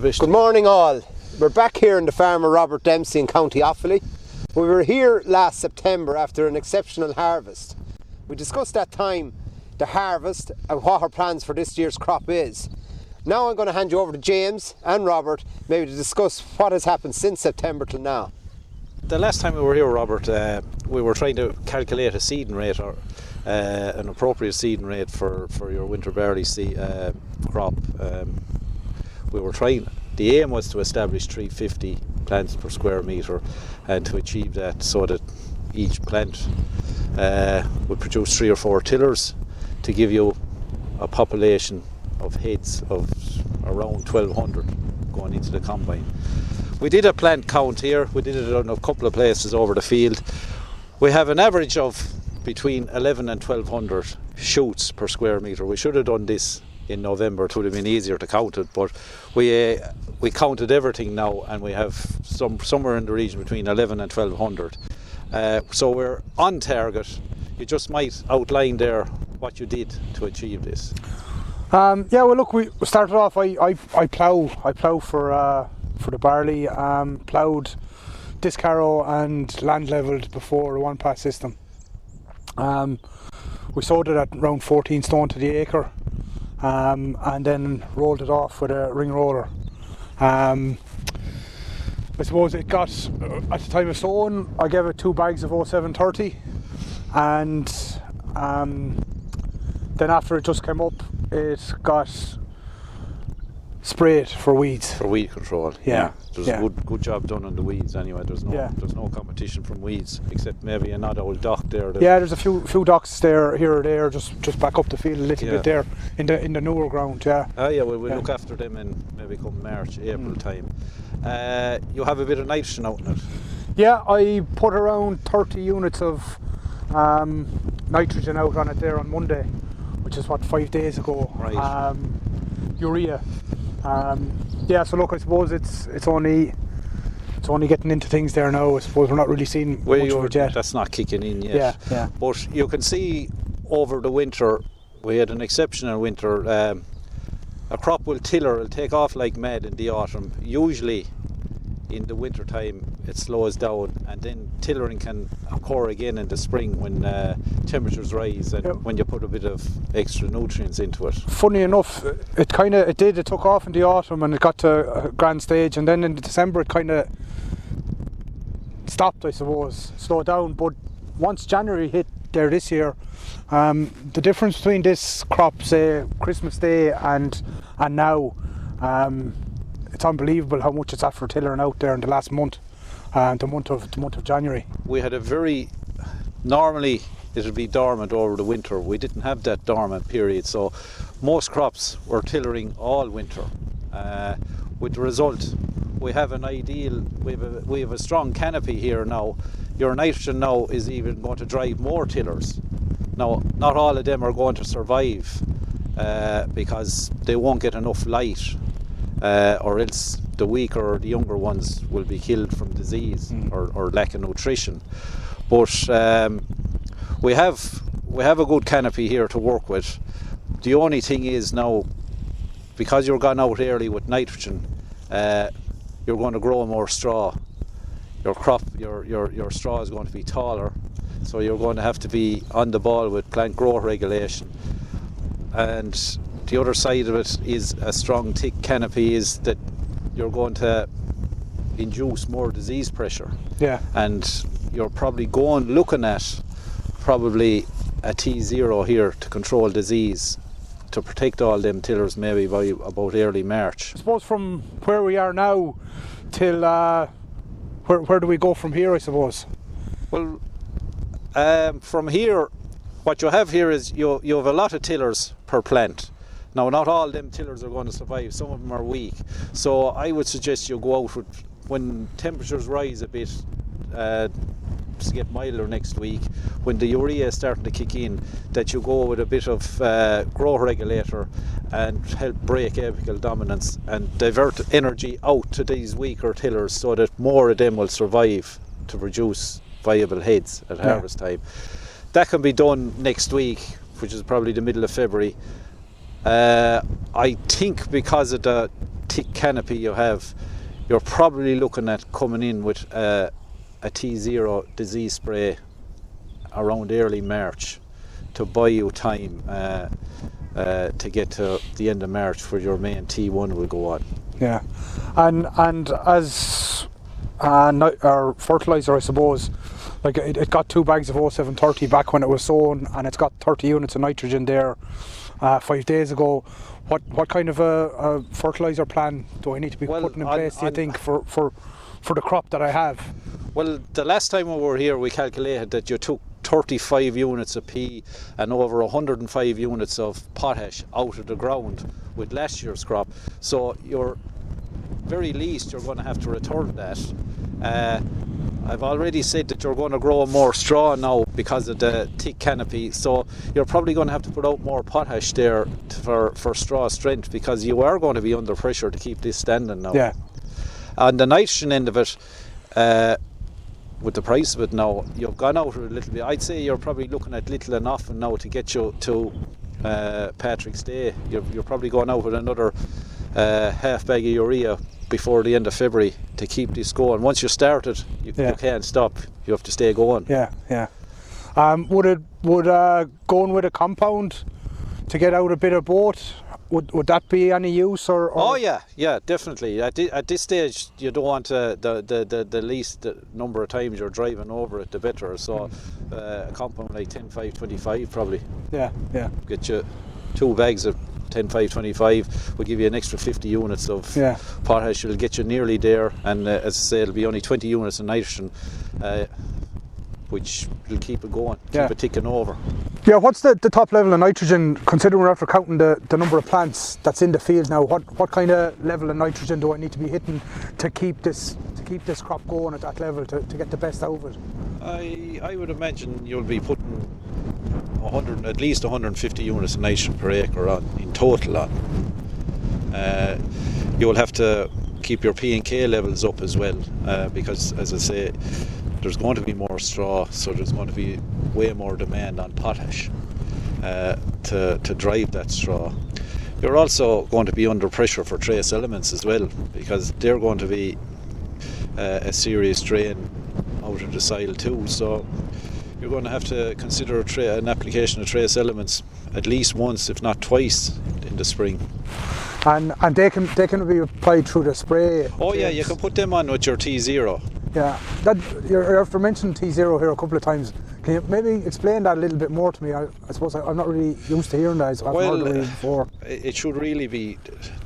Good morning all. We're back here in the farm of Robert Dempsey in County Offaly. We were here last September after an exceptional harvest. We discussed that time, the harvest and what our plans for this year's crop is. Now I'm going to hand you over to James and Robert maybe to discuss what has happened since September till now. The last time we were here, Robert, we were trying to calculate a seeding rate or an appropriate seeding rate for your winter barley crop. We were trying, the aim was to establish 350 plants per square metre and to achieve that so that each plant would produce 3 or 4 tillers to give you a population of heads of around 1200 going into the combine. We did a plant count here, we did it on a couple of places over the field. We have an average of between 11 and 1200 shoots per square metre. We should have done this in November. It would have been easier to count it, but we counted everything now and we have somewhere in the region between 11 and 1200. So we're on target. You just might outline there what you did to achieve this. Yeah, well look, we started off, I plough for the barley, ploughed disc harrow and land levelled before the one pass system. We sowed it at around 14 stone to the acre. And then rolled it off with a ring roller. I suppose it got, at the time of sowing, I gave it 2 bags of 0730, and then after it just came up, it got sprayed for weeds. For weed control. Yeah. There's a good job done on the weeds anyway. There's no competition from weeds except maybe an odd old dock there. There's a few docks there, here or there, just back up the field a little bit there in the newer ground. We'll look after them in maybe come March, April time. You have a bit of nitrogen out in it. Yeah, I put around 30 units of nitrogen out on it there on Monday, which is 5 days ago. Right. Urea. So look, I suppose it's only getting into things there now. I suppose we're not really seeing much of it yet. That's not kicking in yet. Yeah. But you can see over the winter, we had an exceptional winter. A crop will take off like mad in the autumn. Usually in the winter time it slows down, and then tillering can occur again in the spring when temperatures rise and when you put a bit of extra nutrients into it. Funny enough, it took off in the autumn and it got to a grand stage, and then in December it kind of stopped, I suppose, slowed down. But once January hit there this year, the difference between this crop, say Christmas Day and now, it's unbelievable how much it's after tillering out there in the last month, the month of January. We had normally it would be dormant over the winter. We didn't have that dormant period, so most crops were tillering all winter. With the result, we have we have a strong canopy here now. Your nitrogen now is even going to drive more tillers. Now, not all of them are going to survive because they won't get enough light. Or else the weaker or the younger ones will be killed from disease or lack of nutrition. But we have a good canopy here to work with. The only thing is now, because you're gone out early with nitrogen, you're going to grow more straw. Your crop, your straw is going to be taller, so you're going to have to be on the ball with plant growth regulation. And the other side of it is a strong thick canopy is that you're going to induce more disease pressure. Yeah. And you're probably looking at probably a T0 here to control disease, to protect all them tillers maybe by about early March. I suppose from where we are now till where do we go from here, I suppose? Well, from here, what you have here is you have a lot of tillers per plant. Now, not all them tillers are going to survive. Some of them are weak. So I would suggest you go out when temperatures rise a bit, to get milder next week, when the urea is starting to kick in, that you go with a bit of growth regulator and help break apical dominance and divert energy out to these weaker tillers so that more of them will survive to produce viable heads at harvest time. That can be done next week, which is probably the middle of February. I think because of the thick canopy you have, you're probably looking at coming in with a T0 disease spray around early March to buy you time to get to the end of March for your main T1 will go on. Yeah, and as our fertiliser, I suppose, like it got 2 bags of 0730 back when it was sown, and it's got 30 units of nitrogen there 5 days ago. What kind of a fertiliser plan do I need to be putting in place, do you think, for the crop that I have? Well, the last time we were here, we calculated that you took 35 units of P and over 105 units of potash out of the ground with last year's crop. So you're very least you're going to have to return that. I've already said that you're going to grow more straw now because of the thick canopy, so you're probably going to have to put out more potash there for straw strength, because you are going to be under pressure to keep this standing now. Yeah. On the nitrogen end of it, with the price of it now, you've gone out a little bit. I'd say you're probably looking at little enough now to get you to Patrick's Day. You're probably going out with another half bag of urea before the end of February to keep this going. Once you start it, you can't stop. You have to stay going. Yeah. Would going with a compound to get out a bit of both, would that be any use? Or? Oh yeah, definitely. At this stage, you don't want the least number of times you're driving over it, the better. So a compound like 10-5-25 probably. Yeah. Get you 2 bags of 10-5-25 will give you an extra 50 units of potash. It'll get you nearly there, and as I say, it'll be only 20 units of nitrogen, which will keep it going, keep it ticking over. Yeah, what's the top level of nitrogen, considering we're after counting the number of plants that's in the field now? What kind of level of nitrogen do I need to be hitting to keep this crop going at that level to get the best out of it? I would imagine you'll be putting at least 150 units of nitrogen per acre on in total on. You'll have to keep your P and K levels up as well, because, as I say, there's going to be more straw, so there's going to be way more demand on potash to drive that straw. You're also going to be under pressure for trace elements as well, because they're going to be a serious drain out of the soil too. So you're going to have to consider an application of trace elements at least once, if not twice, in the spring. And they can be applied through the spray. Oh yeah, you can put them on with your T0. Yeah, you're after mentioning T0 here a couple of times. Can you maybe explain that a little bit more to me? I suppose I'm not really used to hearing that. I've heard it before. It should really be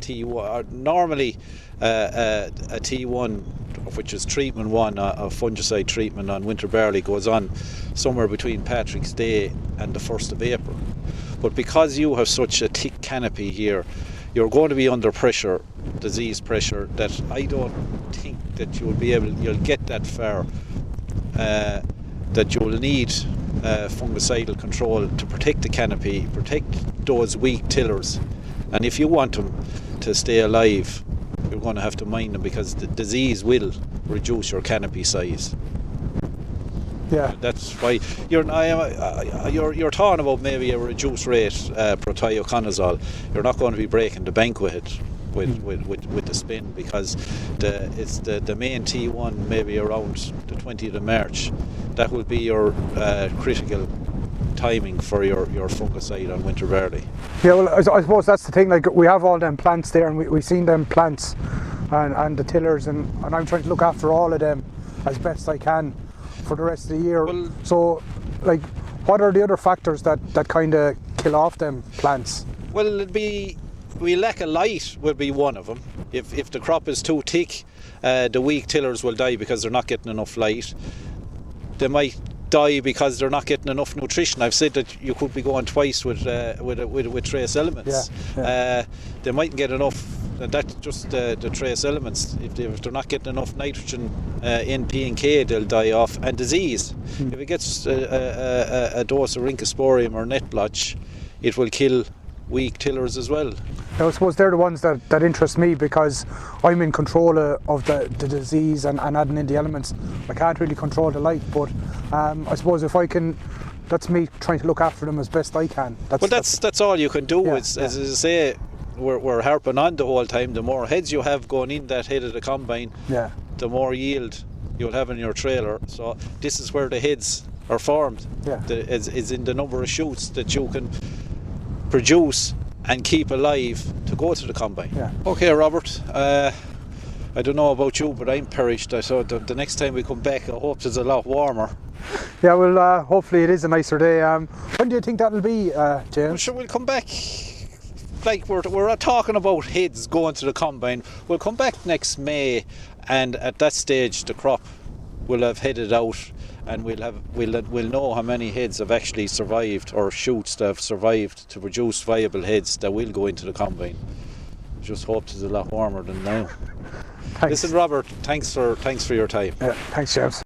T1. Normally, a T1, which is treatment 1, a fungicide treatment on winter barley, goes on somewhere between Patrick's Day and the 1st of April. But because you have such a thick canopy here, you're going to be under pressure, disease pressure, that I don't think that you'll get that far, that you'll need fungicidal control to protect the canopy, protect those weak tillers. And if you want them to stay alive, you're going to have to mind them, because the disease will reduce your canopy size. Yeah, that's why you're talking about maybe a reduced rate prothioconazole. You're not going to be breaking the bank with it, with the spin, because it's the main T1 maybe around the 20th of March. That will be your critical timing for your fungicide on winter barley. Yeah, well, I suppose that's the thing. Like, we have all them plants there, and we've seen them plants and the tillers, and I'm trying to look after all of them as best I can for the rest of the year. Well, so, like, what are the other factors that kind of kill off them plants? Well, we lack of light will be one of them. If the crop is too thick, the weak tillers will die because they're not getting enough light. They might die because they're not getting enough nutrition. I've said that you could be going twice with trace elements. Yeah. They mightn't get enough. And that's just the trace elements. If they're not getting enough nitrogen in P and K, they'll die off. And disease. If it gets a dose of Rhynchosporium or net blotch, it will kill weak tillers as well. I suppose they're the ones that interest me, because I'm in control of the disease and adding in the elements. I can't really control the light, but I suppose if I can, that's me trying to look after them as best I can. That's all you can do. As I say, we're harping on the whole time. The more heads you have going in that head of the combine, Yeah. the more yield you'll have in your trailer. So this is where the heads are formed. Yeah. Is in the number of shoots that you can produce and keep alive to go to the combine. Yeah. Okay, Robert. I don't know about you, but I'm perished. So the next time we come back, I hope it's a lot warmer. Yeah, well, hopefully it is a nicer day. When do you think that'll be, I'm James? sure we'll come back. Like we're talking about heads going to the combine. We'll come back next May, and at that stage the crop will have headed out, and we'll know how many heads have actually survived, or shoots that have survived to produce viable heads that will go into the combine. Just hope it's a lot warmer than now. Thanks. Listen, Robert, thanks for your time. Yeah, thanks, James.